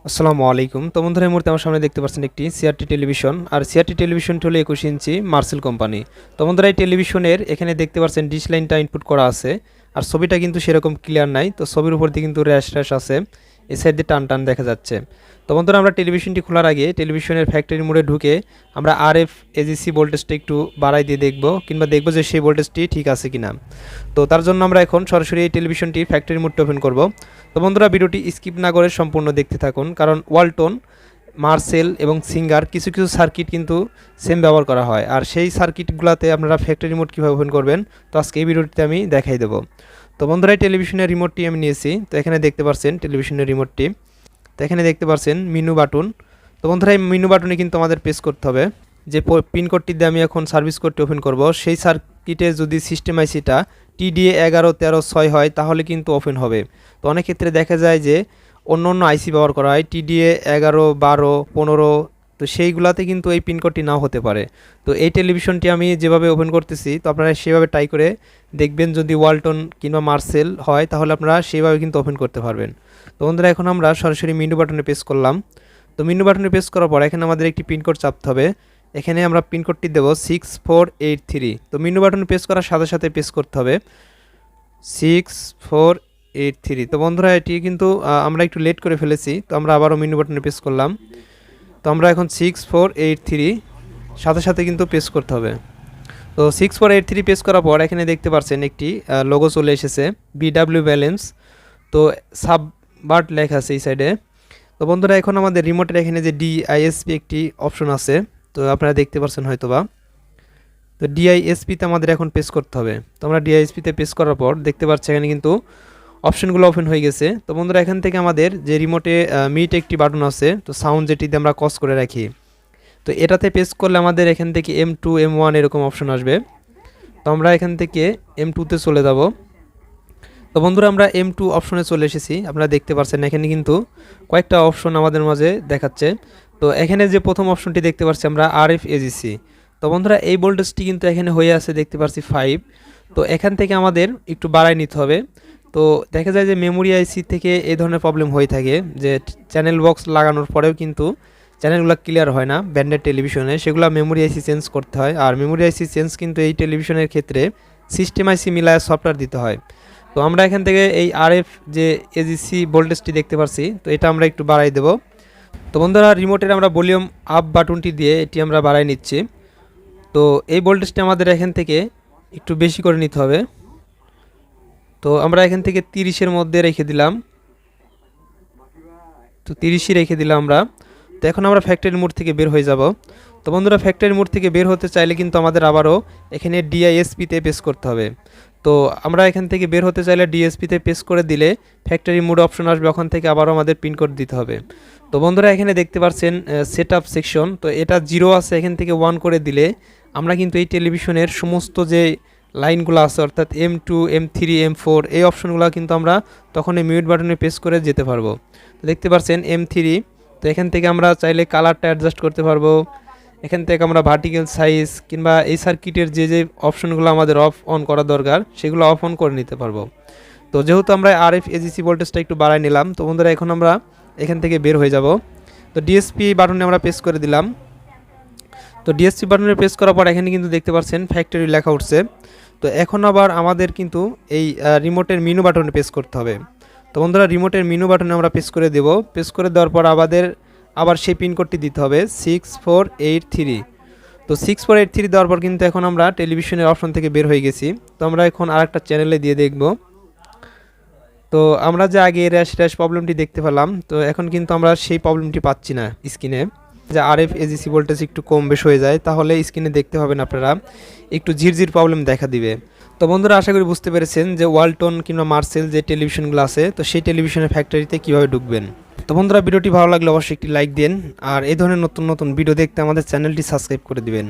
আসসালামু আলাইকুম। তো বন্ধুরা এই মুহূর্তে আমার সামনে দেখতে পাচ্ছেন একটি CRT টেলিভিশন। আর CRT টেলিভিশনটি হলো 21 ইঞ্চি মার্সেল কোম্পানি। তো বন্ধুরা এই টেলিভিশনের এখানে দেখতে পাচ্ছেন ডিশ লাইনটা ইনপুট করা আছে। আর ছবিটা কিন্তু সেরকম ক্লিয়ার নাই। তো ছবির উপর দিয়ে কিন্তু র্যাশ র্যাশ আছে। এই সাইড দিয়ে টান টান দেখা যাচ্ছে। তো বন্ধুরা আমরা টেলিভিশনটি খোলার আগে টেলিভিশনের ফ্যাক্টরি মোডে ঢুকে আমরা RF AGC ভোল্টেজটা একটু বাড়াই দিয়ে দেখব, কিংবা দেখব যে সেই ভোল্টেজটি ঠিক আছে কিনা। তো তার জন্য আমরা এখন সরাসরি এই টেলিভিশনটি ফ্যাক্টরি মোডটা ওপেন করব। তো বন্ধুরা ভিডিওটি স্কিপ না করে সম্পূর্ণ দেখতে থাকুন, কারণ ওয়ালটন, মার্সেল এবং সিঙ্গার কিছু কিছু সার্কিট কিন্তু সেম ব্যবহার করা হয়। আর সেই সার্কিটগুলোতে আপনারা ফ্যাক্টরি রিমোট কীভাবে ওপেন করবেন তো আজকে এই ভিডিওটিতে আমি দেখাই দেবো। তো বন্ধুরা এই টেলিভিশনের রিমোটটি আমি নিয়েছি। তো এখানে দেখতে পাচ্ছেন টেলিভিশনের রিমোটটি। তো এখানে দেখতে পাচ্ছেন মেনু বাটন। তো বন্ধুরা এই মেনু বাটনে কিন্তু আমাদের প্রেস করতে হবে। যে পিনকোডটি দিয়ে আমি এখন সার্ভিস কোডটি ওপেন করব, সেই সার্কিটে যদি সিস্টেম আইসিটা TDA 1113 হয় তাহলে কিন্তু ওপেন হবে। তো অনেক ক্ষেত্রে দেখা যায় যে অন্য অন্য আইসি ব্যবহার করা হয়, TDA 11, 12, 15, তো সেইগুলাতে কিন্তু এই পিনকোডটি নাও হতে পারে। তো এই টেলিভিশনটি আমি যেভাবে ওপেন করতেছি, তো আপনারা সেভাবে ট্রাই করে দেখবেন। যদি ওয়ালটন কিংবা মার্সেল হয় তাহলে আপনারা সেইভাবে কিন্তু ওপেন করতে পারবেন। তো বন্ধুরা এখন আমরা সরাসরি মেনু বাটনে প্রেস করলাম। তো মেনু বাটনে প্রেস করার পর এখানে আমাদের একটি পিনকোড চাপতে হবে। এখানে আমরা পিনকোডটি দেবো 6483। তো মেনু বাটনে প্রেস করার সাথে সাথে প্রেস করতে হবে 6483। তো বন্ধুরা এটি কিন্তু আমরা একটু লেট করে ফেলেছি। তো আমরা আবারও মেনু বাটনে প্রেস করলাম। তো আমরা এখন 6483 সাথে সাথে কিন্তু প্রেস করতে হবে। তো 6483 প্রেস করার পর এখানে দেখতে পাচ্ছেন একটি লোগো চলে এসেছে, BW ব্যালেন্স। তো সাববার্ট লেখা আছে এই সাইডে। তো বন্ধুরা এখন আমাদের রিমোটের এখানে যে DISP একটি অপশন আছে, তো আপনারা দেখতে পাচ্ছেন হয়তোবা। তো DISP-তে আমাদের এখন প্রেস করতে হবে। তো আমরা DISP-তে প্রেস করার পর দেখতে পাচ্ছি এখানে কিন্তু অপশনগুলো ওপেন হয়ে গেছে। তো বন্ধুরা এখান থেকে আমাদের যে রিমোটে মিট একটি বাটন আছে, তো সাউন্ড যেটিতে আমরা কজ করে রাখি, তো এটাতে প্রেস করলে আমাদের এখান থেকে M2 M1 এরকম অপশন আসবে। তো আমরা এখান থেকে M2-তে চলে যাব। তো বন্ধুরা আমরা M2 অপশনে চলে এসেছি। আপনারা দেখতে পাচ্ছেন এখানে কিন্তু কয়েকটা অপশন আমাদের মাঝে দেখাচ্ছে। তো এখানে যে প্রথম অপশনটি দেখতে পাচ্ছি আমরা RF AGC। তো বন্ধুরা এই ভোল্টেজটি কিন্তু এখানে হয়ে আছে দেখতে পাচ্ছি 5। তো এখান থেকে আমাদের একটু বাড়াই নিতে হবে। তো দেখা যায় যে মেমোরি আইসি থেকে এই ধরনের প্রবলেম হয়ে থাকে, যে চ্যানেল বক্স লাগানোর পরেও কিন্তু চ্যানেলগুলো ক্লিয়ার হয় না ব্যান্ডেড টেলিভিশনে, সেগুলো মেমোরি আইসি চেঞ্জ করতে হয়। আর মেমোরি আইসি চেঞ্জ কিন্তু এই টেলিভিশনের ক্ষেত্রে সিস্টেম আইসি মিলায় সফটওয়্যার দিতে হয়। তো আমরা এখান থেকে এই RF যে AGC ভোল্টেজটি দেখতে পাচ্ছি, তো এটা আমরা একটু বাড়াই দেব। তো বন্ধুরা রিমোটের আমরা ভলিউম আপ বাটনটি দিয়ে এটি আমরা বাড়াই নিচ্ছি। তো এই ভোল্টেজটি আমাদের এখান থেকে একটু বেশি করে নিতে হবে। তো আমরা এখান থেকে 30-এর মধ্যে রেখে দিলাম। তো 30ই রেখে দিলাম আমরা। তো এখন আমরা ফ্যাক্টরি মোড থেকে বের হয়ে যাব। তো বন্ধুরা ফ্যাক্টরি মোড থেকে বের হতে চাইলে কিন্তু আমাদের আবারও এখানে DISP-তে প্রেস করতে হবে। তো আমরা এখান থেকে বের হতে চাইলে DSP-তে প্রেস করে দিলে ফ্যাক্টরি মোড অপশন আসবে, ওখান থেকে আবারও আমাদের পিনকোড দিতে হবে। তো বন্ধুরা এখানে দেখতে পাচ্ছেন সেটআপ সেকশন, তো এটা 0 আছে, এখান থেকে 1 করে দিলে আমরা কিন্তু এই টেলিভিশনের সমস্ত যে লাইনগুলো আছে অর্থাৎ M2 M3 M4 এই অপশনগুলো কিন্তু আমরা তখন এই মিউট বাটনে প্রেস করে যেতে পারবো। তো দেখতে পাচ্ছেন M3। তো এখান থেকে আমরা চাইলে কালারটা অ্যাডজাস্ট করতে পারবো। এখান থেকে আমরা ভার্টিক্যাল সাইজ কিংবা এই সার্কিটের যে যে অপশনগুলো আমাদের অফ অন করা দরকার সেগুলো অফ অন করে নিতে পারবো। তো যেহেতু আমরা RF AGC ভোল্টেজটা একটু বাড়াই নিলাম, তো বন্ধুরা এখন আমরা এখান থেকে বের হয়ে যাব। তো DSP বাটনে আমরা প্রেস করে দিলাম। তো DSP বাটনে প্রেস করার পর এখানে কিন্তু দেখতে পাচ্ছেন ফ্যাক্টরি লেখা উঠছে। তো এখন আবার আমাদের কিন্তু এই রিমোটের মেনু বাটনে প্রেস করতে হবে। তো বন্ধুরা রিমোটের মেনু বাটনে আমরা প্রেস করে দেব। প্রেস করে দেওয়ার পর আবার সেই পিনকোডটি দিতে হবে 6483। তো 6483 দেওয়ার পর কিন্তু এখন আমরা টেলিভিশনের অপশন থেকে বের হয়ে গেছি। তো আমরা এখন আরেকটা চ্যানেলে দিয়ে দেখব। তো আমরা যে আগে র্যাশ র্যাশ প্রবলেমটি দেখতে পেলাম, তো এখন কিন্তু আমরা সেই প্রবলেমটি পাচ্ছি না স্ক্রিনে। যে RF AGC ভোল্টেজ একটু কম বেশ হয়ে যায় তাহলে স্ক্রিনে দেখতে পাবেন আপনারা একটু ঝিরঝির প্রবলেম দেখা দিবে। তো বন্ধুরা আশা করি বুঝতে পেরেছেন যে ওয়ালটন কিংবা মার্সেল যে টেলিভিশনগুলো আছে, তো সেই টেলিভিশনের ফ্যাক্টরিতে কীভাবে ঢুকবেন। তো বন্ধুরা ভিডিওটি ভালো লাগলে অবশ্যই একটি লাইক দিন, আর এই ধরনের নতুন নতুন ভিডিও দেখতে আমাদের চ্যানেলটি সাবস্ক্রাইব করে দিবেন।